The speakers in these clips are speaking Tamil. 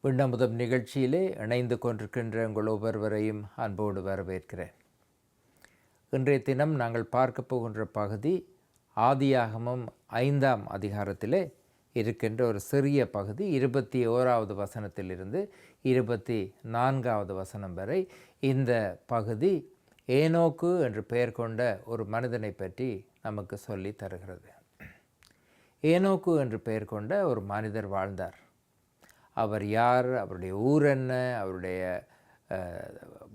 விண்ணமுதம் நிகழ்ச்சியிலே இணைந்து கொண்டிருக்கின்ற உங்கள் ஒவ்வொருவரையும் அன்போடு வரவேற்கிறேன். இன்றைய தினம் நாங்கள் பார்க்க போகின்ற பகுதி ஆதியாகமம் 5ஆம் அதிகாரத்திலே இருக்கின்ற ஒரு சிறிய பகுதி 21வது வசனத்திலிருந்து 24வது வசனம் வரை. இந்த பகுதி ஏனோக்கு என்று பெயர் கொண்ட ஒரு மனிதனை பற்றி நமக்கு சொல்லி தருகிறது. ஏனோக்கு என்று பெயர் கொண்ட ஒரு மனிதர் வாழ்ந்தார். அவர் யார், அவருடைய ஊர் என்ன, அவருடைய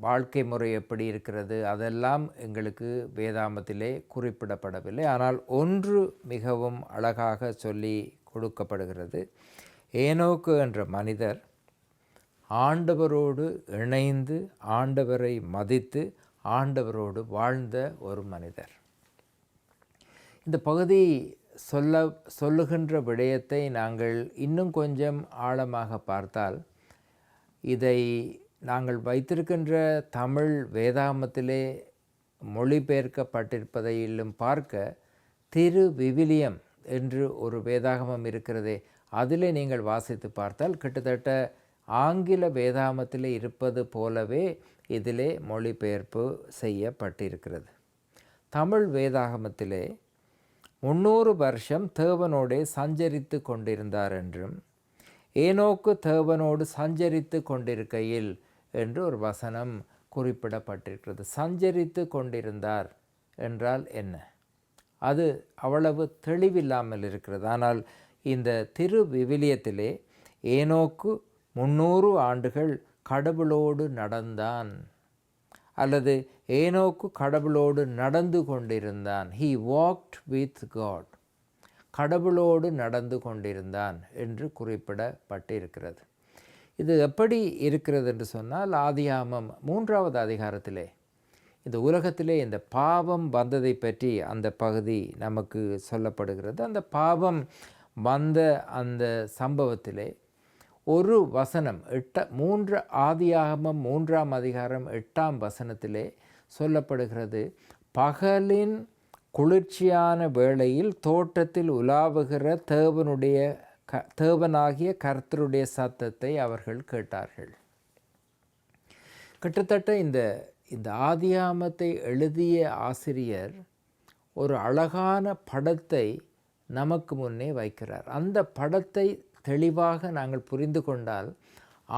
வாழ்க்கை முறை எப்படி இருக்கிறது, அதெல்லாம் எங்களுக்கு வேதாமத்திலே குறிப்பிடப்படவில்லை. ஆனால் ஒன்று மிகவும் அழகாக சொல்லி கொடுக்கப்படுகிறது. ஏனோக்கு என்ற மனிதர் ஆண்டவரோடு இணைந்து ஆண்டவரை மதித்து ஆண்டவரோடு வாழ்ந்த ஒரு மனிதர். இந்த பகுதி சொல்லுகின்ற விடயத்தை நாங்கள் இன்னும் கொஞ்சம் ஆழமாக பார்த்தால், இதை நாங்கள் வைத்திருக்கின்ற தமிழ் வேதாகமத்திலே மொழிபெயர்க்கப்பட்டிருப்பதையிலும் பார்க்க திரு விவிலியம் என்று ஒரு வேதாகமம் இருக்கிறதே, அதிலே நீங்கள் வாசித்து பார்த்தால் கிட்டத்தட்ட ஆங்கில வேதாகமத்திலே இருப்பது போலவே இதிலே மொழிபெயர்ப்பு செய்யப்பட்டிருக்கிறது. தமிழ் வேதாகமத்திலே 300 வருஷம் தேவனோடே சஞ்சரித்து கொண்டிருந்தார் என்றும், ஏனோக்கு தேவனோடு சஞ்சரித்து கொண்டிருக்கையில் என்று ஒரு வசனம் குறிப்பிடப்பட்டிருக்கிறது. சஞ்சரித்து கொண்டிருந்தார் என்றால் என்ன? அது அவ்வளவு தெளிவில்லாமல் இருக்கிறது. ஆனால் இந்த திரு விவிலியத்திலே ஏனோக்கு 300 ஆண்டுகள் கடவுளோடு நடந்தான், அல்லது ஏனோக்கு கடவுளோடு நடந்து கொண்டிருந்தான். He walked with God. கடவுளோடு நடந்து கொண்டிருந்தான் என்று குறிப்பிடப்பட்டிருக்கிறது. இது எப்படி இருக்கிறது என்று சொன்னால், ஆதியாகமம் 3வது அதிகாரத்திலே இந்த உலகத்திலே இந்த பாவம் வந்ததை பற்றி அந்த பகுதி நமக்கு சொல்லப்படுகிறது. அந்த பாவம் வந்த அந்த சம்பவத்திலே ஒரு வசனம் ஆதியாகமம் 3ஆம் அதிகாரம் 8ஆம் வசனத்திலே சொல்லப்படுகிறது, பகலின் குளிர்ச்சியான வேளையில் தோட்டத்தில் உலாவுகிற தேவனாகிய கர்த்தருடைய சத்தத்தை அவர்கள் கேட்டார்கள். கிட்டத்தட்ட இந்த ஆதியாகமத்தை எழுதிய ஆசிரியர் ஒரு அழகான படத்தை நமக்கு முன்னே வைக்கிறார். அந்த படத்தை தெளிவாக நாங்கள் புரிந்து கொண்டால்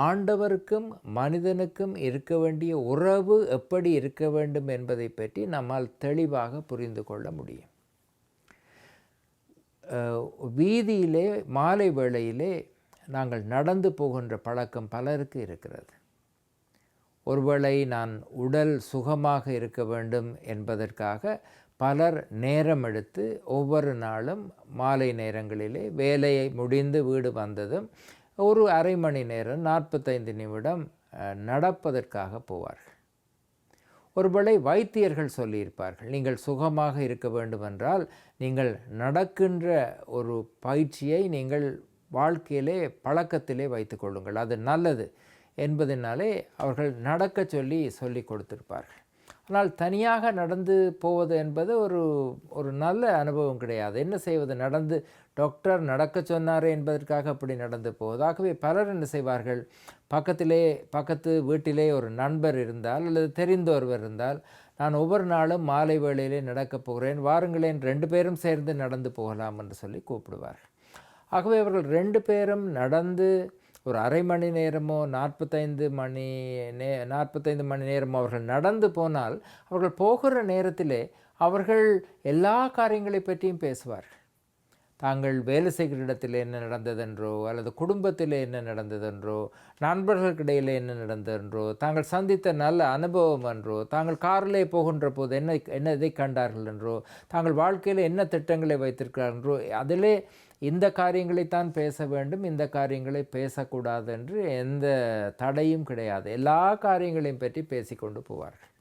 ஆண்டவருக்கும் மனிதனுக்கும் இருக்க வேண்டிய உறவு எப்படி இருக்க வேண்டும் என்பதை பற்றி நம்மால் தெளிவாக புரிந்து கொள்ள முடியும். வீதியிலே மாலை வேளையிலே நாங்கள் நடந்து போகின்ற பழக்கம் பலருக்கு இருக்கிறது. ஒருவேளை நான் உடல் சுகமாக இருக்க வேண்டும் என்பதற்காக பலர் நேரம் எடுத்து ஒவ்வொரு நாளும் மாலை நேரங்களிலே வேலையை முடிந்து வீடு வந்ததும் ஒரு அரை மணி நேரம் 45 நிமிடம் நடப்பதற்காக போவார்கள். ஒருவேளை வைத்தியர்கள் சொல்லியிருப்பார்கள், நீங்கள் சுகமாக இருக்க வேண்டுமென்றால் நீங்கள் நடக்கின்ற ஒரு பயிற்சியை நீங்கள் வாழ்க்கையிலே பழக்கத்திலே வைத்து கொள்ளுங்கள், அது நல்லது என்பதனாலே அவர்கள் நடக்க சொல்லி கொடுத்திருப்பார்கள். ஆனால் தனியாக நடந்து போவது என்பது ஒரு நல்ல அனுபவம் கிடையாது. என்ன செய்வது? நடந்து டாக்டர் நடக்க சொன்னாரே என்பதற்காக அப்படி நடந்து போவது. ஆகவே பலர் என்ன செய்வார்கள், பக்கத்து வீட்டிலே ஒரு நண்பர் இருந்தால் அல்லது தெரிந்த ஒருவர் இருந்தால், நான் ஒவ்வொரு நாளும் மாலை வேளையிலே நடக்கப் போகிறேன், வாருங்களேன் 2 பேரும் சேர்ந்து நடந்து போகலாம் என்று சொல்லி கூப்பிடுவார்கள். ஆகவே அவர்கள் 2 பேரும் நடந்து ஒரு அரை மணி நேரமோ 45 மணி நேரமோ அவர்கள் நடந்து போனால், அவர்கள் போகிற நேரத்திலே அவர்கள் எல்லா காரியங்களை பற்றியும் பேசுவார்கள். தாங்கள் வேலை செய்கிற இடத்தில் என்ன நடந்ததென்றோ, அல்லது குடும்பத்தில் என்ன நடந்ததென்றோ, நண்பர்களுக்கிடையில் என்ன நடந்ததென்றோ, தாங்கள் சந்தித்த நல்ல அனுபவம் என்றோ, தாங்கள் காரிலே போகின்ற போது என்னதை கண்டார்கள் என்றோ, தாங்கள் வாழ்க்கையில் என்ன திட்டங்களை வைத்திருக்கிறார்கள் என்றோ, அதிலே இந்த காரியங்களைத்தான் பேச வேண்டும், இந்த காரியங்களை பேசக்கூடாது என்று எந்த தடையும் கிடையாது. எல்லா காரியங்களையும் பற்றி பேசிக்கொண்டு போவார்கள்.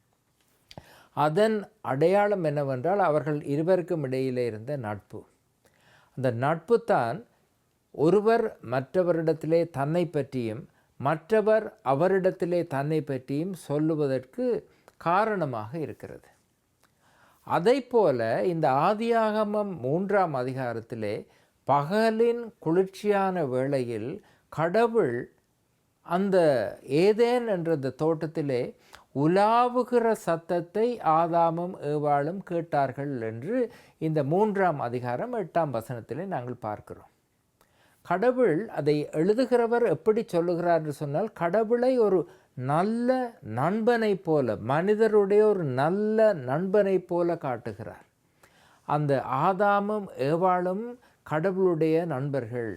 அதன் அடையாளம் என்னவென்றால் அவர்கள் இருவருக்கும் இடையிலே இருந்த நட்பு. அந்த நட்பு தான் ஒருவர் மற்றவரிடத்திலே தன்னை பற்றியும் மற்றவர் அவரிடத்திலே தன்னை பற்றியும் சொல்லுவதற்கு காரணமாக இருக்கிறது. அதைப்போல இந்த ஆதியாகமம் 3ஆம் அதிகாரத்திலே பகலின் குளிர்ச்சியான வேளையில் கடவுள் அந்த ஏதேன் என்ற அந்த தோட்டத்திலே உலாவுகிற சத்தத்தை ஆதாமும் ஏவாளும் கேட்டார்கள் என்று இந்த 3ஆம் அதிகாரம் 8ஆம் வசனத்திலே நாங்கள் பார்க்கிறோம். கடவுள் அதை எழுதுகிறவர் எப்படி சொல்லுகிறார் என்று சொன்னால், கடவுளை ஒரு நல்ல நண்பனை போல, மனிதருடைய ஒரு நல்ல நண்பனை போல காட்டுகிறார். அந்த ஆதாமும் ஏவாளும் கடவுளுடைய நண்பர்கள்.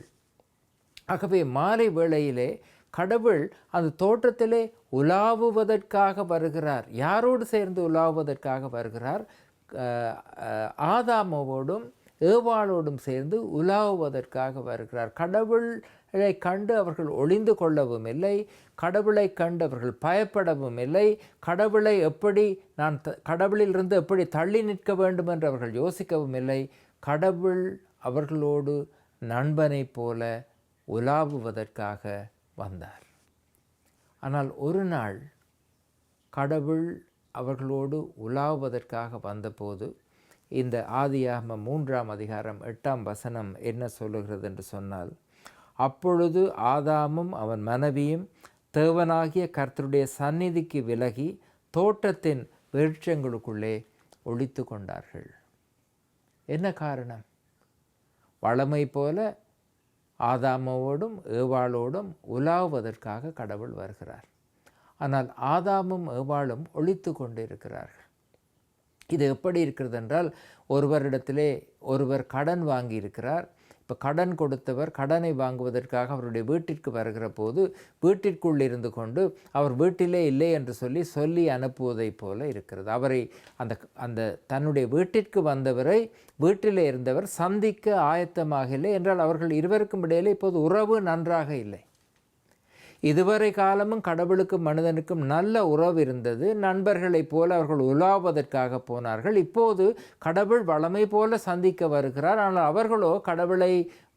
ஆகவே மாலை வேளையிலே கடவுள் அந்த தோட்டத்திலே உலாவுவதற்காக வருகிறார். யாரோடு சேர்ந்து உலாவுவதற்காக வருகிறார்? ஆதாமோடும் ஏவாளோடும் சேர்ந்து உலாவுவதற்காக வருகிறார். கடவுளை கண்டு அவர்கள் ஒளிந்து கொள்ளவும் இல்லை, கடவுளை கண்டு அவர்கள் பயப்படவும் இல்லை, கடவுளை எப்படி கடவுளிலிருந்து எப்படி தள்ளி நிற்க வேண்டும் என்று அவர்கள் யோசிக்கவும் இல்லை. கடவுள் அவர்களோடு நண்பனை போல உலாவுவதற்காக வந்தார். ஆனால் ஒரு நாள் கடவுள் அவர்களோடு உலாவுவதற்காக வந்தபோது இந்த ஆதியாகமம் 3ஆம் அதிகாரம் 8ஆம் வசனம் என்ன சொல்லுகிறது என்று சொன்னால், அப்பொழுது ஆதாமும் அவன் மனைவியும் தேவனாகிய கர்த்தருடைய சந்நிதிக்கு விலகி தோட்டத்தின் விருட்சங்களுக்குள்ளே ஒளித்து கொண்டார்கள். என்ன காரணம்? வழமை போல ஆதாமோடும் ஏவாளோடும் உலாவுவதற்காக கடவுள் வருகிறார். ஆனால் ஆதாமும் ஏவாளும் ஒளித்து கொண்டு இருக்கிறார்கள். இது எப்படி இருக்கிறது என்றால், ஒருவரிடத்திலே ஒருவர் கடன் வாங்கி இருக்கிறார். இப்போ கடன் கொடுத்தவர் கடனை வாங்குவதற்காக அவருடைய வீட்டிற்கு வருகிற போது வீட்டிற்குள் இருந்து கொண்டு அவர் வீட்டிலே இல்லை என்று சொல்லி அனுப்புவதைப் போல இருக்கிறது. அவரை அந்த தன்னுடைய வீட்டிற்கு வந்தவரை வீட்டிலே இருந்தவர் சந்திக்க ஆயத்தமாக இல்லை என்றால் அவர்கள் இருவருக்கும் இடையிலே இப்போது உறவு நன்றாக இல்லை. இதுவரை காலமும் கடவுளுக்கும் மனிதனுக்கும் நல்ல உறவு இருந்தது. நண்பர்களைப் போல அவர்கள் உலாவதற்காக போனார்கள். இப்போது கடவுள் வளமை போல சந்திக்க வருகிறார். ஆனால் அவர்களோ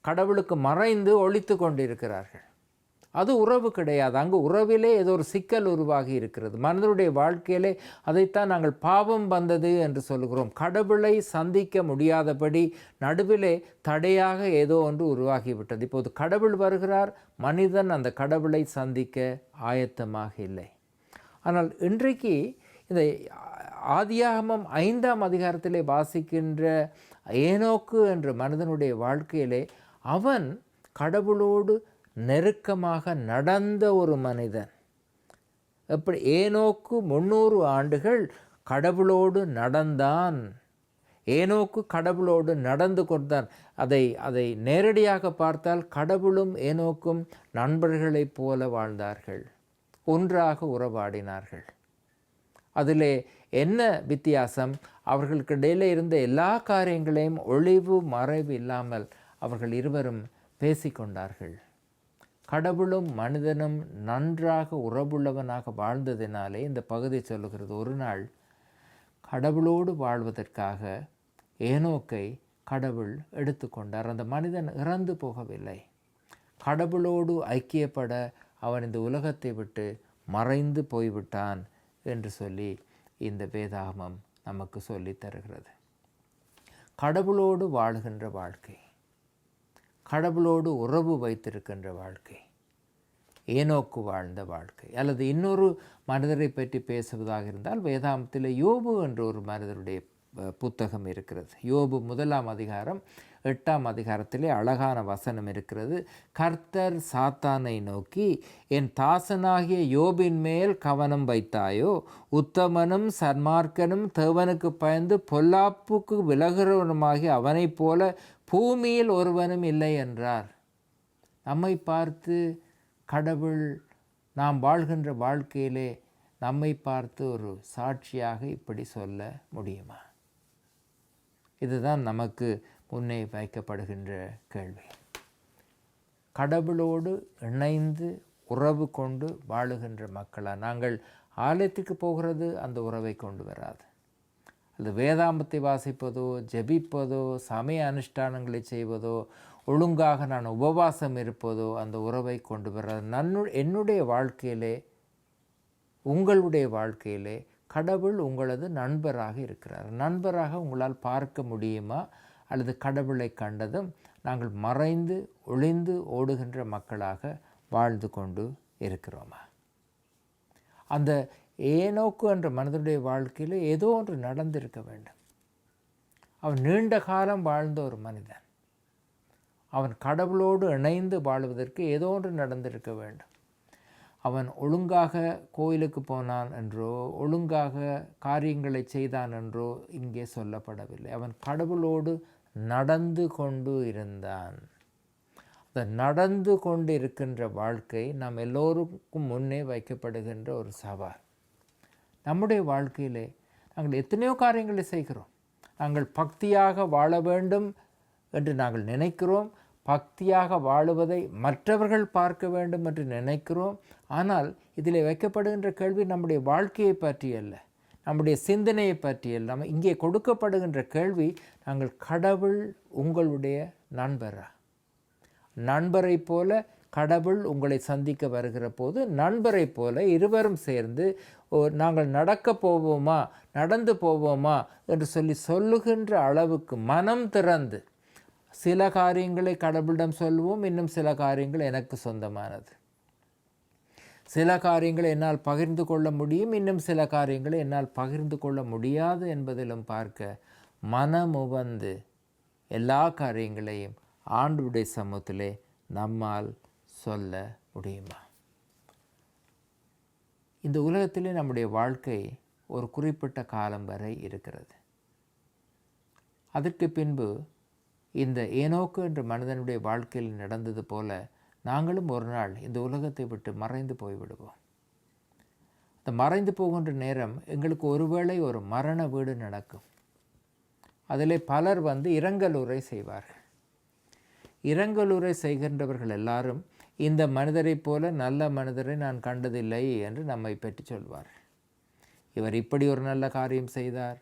கடவுளுக்கு மறைந்து ஒளித்து கொண்டிருக்கிறார்கள். அது உறவு கிடையாது. அங்கு உறவிலே ஏதோ ஒரு சிக்கல் உருவாகி இருக்கிறது. மனிதனுடைய வாழ்க்கையிலே அதைத்தான் நாங்கள் பாவம் வந்தது என்று சொல்கிறோம். கடவுளை சந்திக்க முடியாதபடி நடுவிலே தடையாக ஏதோ ஒன்று உருவாகிவிட்டது. இப்போது கடவுள் வருகிறார், மனிதன் அந்த கடவுளை சந்திக்க ஆயத்தமாக இல்லை. ஆனால் இன்றைக்கு இந்த ஆதியாகமம் 5ஆம் அதிகாரத்திலே வாசிக்கின்ற ஏனோக்கு என்ற மனிதனுடைய வாழ்க்கையிலே அவன் கடவுளோடு நெருக்கமாக நடந்த ஒரு மனிதன். எப்படி ஏனோக்கு 300 ஆண்டுகள் கடவுளோடு நடந்தான். ஏனோக்கு கடவுளோடு நடந்து கொண்டான். அதை நேரடியாக பார்த்தால் கடவுளும் ஏனோக்கும் நண்பர்களைப் போல வாழ்ந்தார்கள், ஒன்றாக உறவாடினார்கள். அதிலே என்ன வித்தியாசம்? அவர்களுக்கு இடையிலே இருந்த எல்லா காரியங்களையும் ஒளிவு மறைவு இல்லாமல் அவர்கள் இருவரும் பேசிக்கொண்டார்கள். கடவுளும் மனிதனும் நன்றாக உறவுள்ளவனாக வாழ்ந்ததினாலே இந்த பகுதி சொல்லுகிறது, ஒரு நாள் கடவுளோடு வாழ்வதற்காக ஏனோக்கை கடவுள் எடுத்துக்கொண்டார். அந்த மனிதன் இறந்து போகவில்லை. கடவுளோடு ஐக்கியப்பட அவன் இந்த உலகத்தை விட்டு மறைந்து போய்விட்டான் என்று சொல்லி இந்த வேதாகமம் நமக்கு சொல்லித் தருகிறது. கடவுளோடு வாழுகின்ற வாழ்க்கை, கடவுளோடு உறவு வைத்திருக்கின்ற வாழ்க்கை ஏனோக்கு வாழ்ந்த வாழ்க்கை. அல்லது இன்னொரு மனிதரை பற்றி பேசுவதாக இருந்தால் வேதாகமத்தில் யோபு என்ற ஒரு மனிதருடைய புத்தகம் இருக்கிறது. யோபு 1ஆம் அதிகாரம் 8ஆம் அதிகாரத்திலே அழகான வசனம் இருக்கிறது. கர்த்தர் சாத்தானை நோக்கி, என் தாசனாகிய யோபின் மேல் கவனம் வைத்தாயோ? உத்தமனும் சன்மார்க்கனும் தேவனுக்கு பயந்து பொல்லாப்புக்கு விலகுறவனுமாகிய அவனைப் போல பூமியில் ஒருவனும் இல்லை என்றார். நம்மை பார்த்து கடவுள் நாம் வாழ்கின்ற வாழ்க்கையிலே நம்மை பார்த்து ஒரு சாட்சியாக இப்படி சொல்ல முடியுமா? இதுதான் நமக்கு முன்னே வைக்கப்படுகின்ற கேள்வி. கடவுளோடு இணைந்து உறவு கொண்டு வாழுகின்ற மக்களா நாங்கள் ஆலயத்துக்கு போகிறது அந்த உறவை கொண்டு வராது. அது வேதாமத்தை வாசிப்பதோ, ஜெபிப்பதோ, சமய அனுஷ்டானங்களை செய்வதோ, ஒழுங்காக நான் உபவாசம் இருப்பதோ அந்த உறவை கொண்டு வராது. என்னுடைய வாழ்க்கையிலே, உங்களுடைய வாழ்க்கையிலே கடவுள் உங்களது நண்பராக இருக்கிறார். நண்பராக உங்களால் பார்க்க முடியுமா? அல்லது கடவுளை கண்டதும் நாங்கள் மறைந்து ஒளிந்து ஓடுகின்ற மக்களாக வாழ்ந்து கொண்டு இருக்கிறோமா? அந்த ஏனோக்கு என்ற மனிதனுடைய வாழ்க்கையில் ஏதோ ஒன்று நடந்திருக்க வேண்டும். அவன் நீண்ட காலம் வாழ்ந்த ஒரு மனிதன். அவன் கடவுளோடு இணைந்து வாழ்வதற்கு ஏதோ ஒன்று நடந்திருக்க வேண்டும். அவன் ஒழுங்காக கோயிலுக்கு போனான் என்றோ, ஒழுங்காக காரியங்களை செய்தான் என்றோ இங்கே சொல்லப்படவில்லை. அவன் கடவுளோடு நடந்து கொண்டு இருந்தான். அந்த நடந்து கொண்டு இருக்கின்ற வாழ்க்கை நாம் எல்லோருக்கும் முன்னே வைக்கப்படுகின்ற ஒரு சவால். நம்முடைய வாழ்க்கையிலே நாங்கள் எத்தனையோ காரியங்களை செய்கிறோம். நாங்கள் பக்தியாக வாழ வேண்டும் என்று நாங்கள் நினைக்கிறோம். பக்தியாக வாழுவதை மற்றவர்கள் பார்க்க வேண்டும் என்று நினைக்கிறோம். ஆனால் இதில் வைக்கப்படுகின்ற கேள்வி நம்முடைய வாழ்க்கையை பற்றியல்ல, நம்முடைய சிந்தனையை பற்றியல்ல. நம்ம இங்கே கொடுக்கப்படுகின்ற கேள்வி, நாங்கள் கடவுள் உங்களுடைய நண்பரா? நண்பரை போல கடவுள் உங்களை சந்திக்க வருகிற போது நண்பரை போல இருவரும் சேர்ந்து நாங்கள் நடக்க போவோமா, நடந்து போவோமா என்று சொல்லுகின்ற அளவுக்கு மனம் திறந்து சில காரியங்களை கடவுளிடம் சொல்வோம், இன்னும் சில காரியங்கள் எனக்கு சொந்தமானது, சில காரியங்களை என்னால் பகிர்ந்து கொள்ள முடியும், இன்னும் சில காரியங்களை என்னால் பகிர்ந்து கொள்ள முடியாது என்பதிலும் பார்க்க மனமுவந்து எல்லா காரியங்களையும் ஆண்டவருடைய சமூகத்திலே நம்மால் சொல்ல முடியுமா? இந்த உலகத்திலே நம்முடைய வாழ்க்கை ஒரு குறிப்பிட்ட காலம் வரை இருக்கிறது. அதற்கு பின்பு இந்த ஏனோக்கு என்ற மனிதனுடைய வாழ்க்கையில் நடந்தது போல நாங்களும் ஒரு நாள் இந்த உலகத்தை விட்டு மறைந்து போய்விடுவோம். அந்த மறைந்து போகின்ற நேரம் எங்களுக்கு ஒருவேளை ஒரு மரண வீடு நடக்கும். அதில் பலர் இரங்கலுரை செய்வார்கள். இரங்கலுரை செய்கின்றவர்கள் எல்லாரும் இந்த மனிதரை போல நல்ல மனிதரை நான் கண்டதில்லை என்று நம்மை பற்றி சொல்வார். இவர் இப்படி ஒரு நல்ல காரியம் செய்தார்,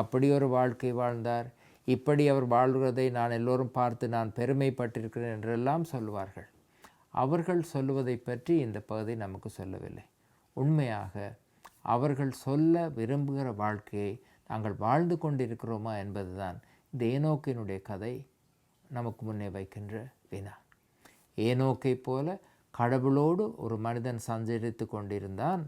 அப்படி ஒரு வாழ்க்கை வாழ்ந்தார், இப்படி அவர் வாழ்வதை நான் எல்லோரும் பார்த்து நான் பெருமைப்பட்டிருக்கிறேன் என்றெல்லாம் சொல்வார்கள். அவர்கள் சொல்லுவதை பற்றி இந்த பகுதி நமக்கு சொல்லவில்லை. உண்மையாக அவர்கள் சொல்ல விரும்புகிற வாழ்க்கையை நாங்கள் வாழ்ந்து கொண்டிருக்கிறோமா என்பதுதான் இந்த ஏனோக்கினுடைய கதை நமக்கு முன்னே வைக்கின்ற வினா. ஏனோக்கை போல கடவுளோடு ஒரு மனிதன் சஞ்சரித்து கொண்டிருந்தான்.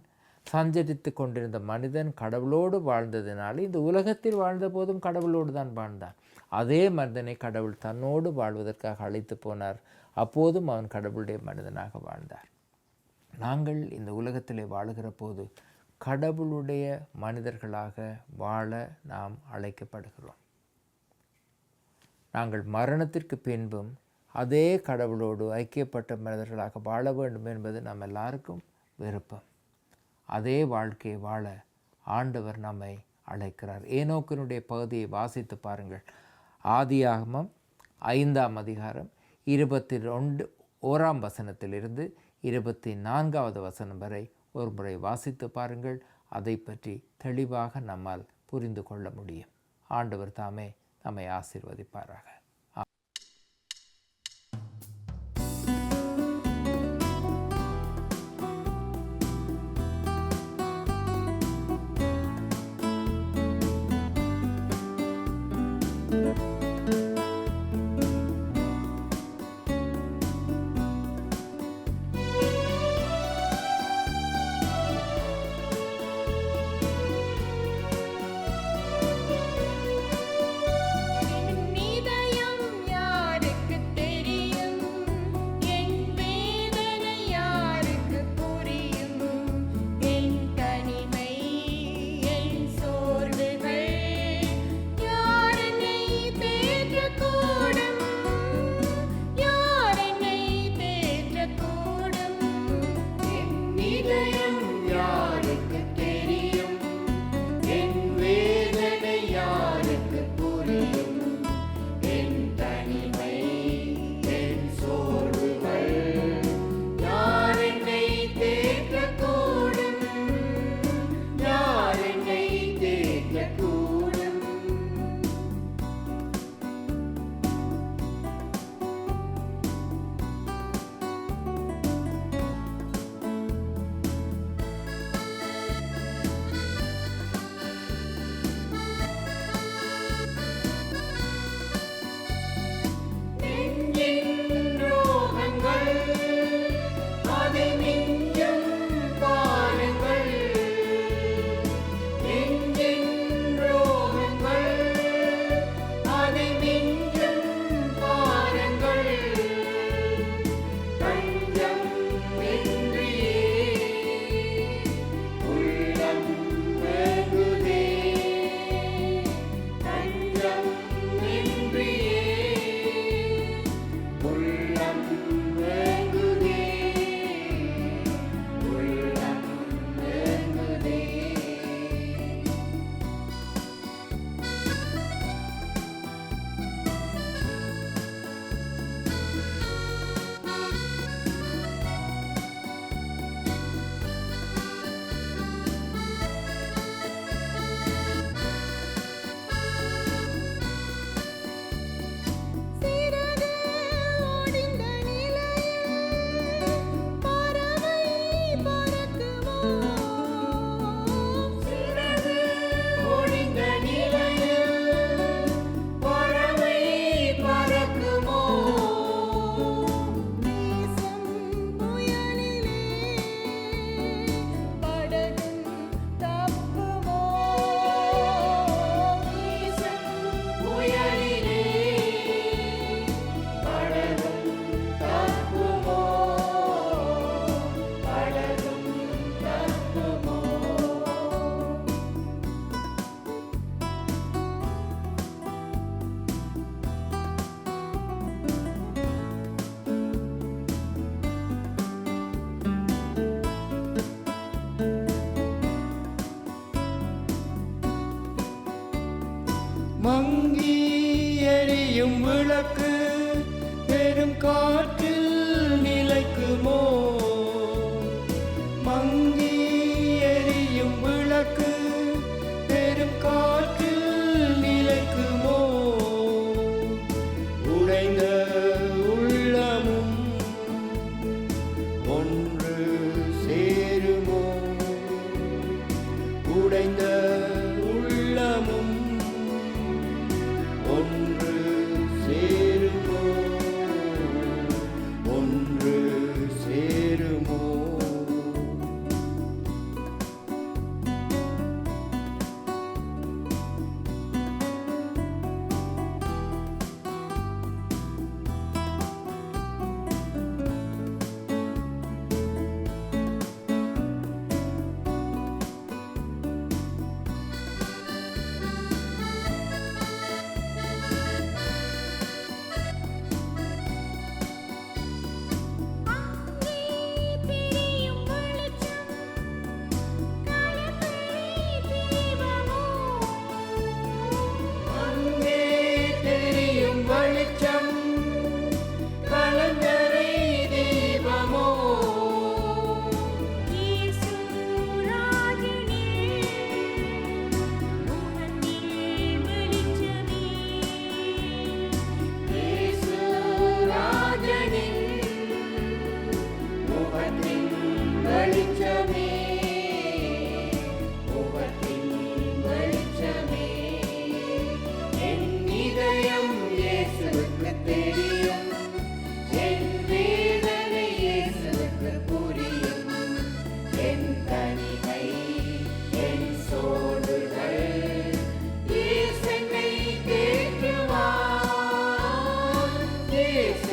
சஞ்சரித்து கொண்டிருந்த மனிதன் கடவுளோடு வாழ்ந்ததினால இந்த உலகத்தில் வாழ்ந்த போதும் கடவுளோடு தான் வாழ்ந்தான். அதே மனிதனை கடவுள் தன்னோடு வாழ்வதற்காக அழைத்து போனார். அப்போதும் அவன் கடவுளுடைய மனிதனாக வாழ்ந்தார். நாங்கள் இந்த உலகத்திலே வாழுகிற போது கடவுளுடைய மனிதர்களாக வாழ நாம் அழைக்கப்படுகிறோம். நாங்கள் மரணத்திற்கு பின்பும் அதே கடவுளோடு ஐக்கியப்பட்ட மனிதர்களாக வாழ வேண்டும் என்பது நம்ம எல்லாருக்கும் விருப்பம். அதே வாழ்க்கையை வாழ ஆண்டவர் நம்மை அழைக்கிறார். ஏனோக்கினுடைய பகுதியை வாசித்து பாருங்கள். ஆதியாகமம் 5ஆம் அதிகாரம் 21ஆம் வசனத்திலிருந்து 24வது வசனம் வரை ஒரு முறை வாசித்து பாருங்கள். அதை பற்றி தெளிவாக நம்மால் புரிந்து கொள்ள முடியும். ஆண்டவர் தாமே நம்மை ஆசீர்வதிப்பாராக. இதயம் எரியும் விளக்கு பெரும் காற்றில் நிலைக்குமோ? மங்கி எரியும் விளக்கு பெரும் காற்றில் நிலைக்குமோ? உடைந்த உள்ளமும் ஒன்று சேருமோ? உடைந்த உள்ளமும் ஒன்று சேருமோ? ஒன்று சேருமோ? Yes.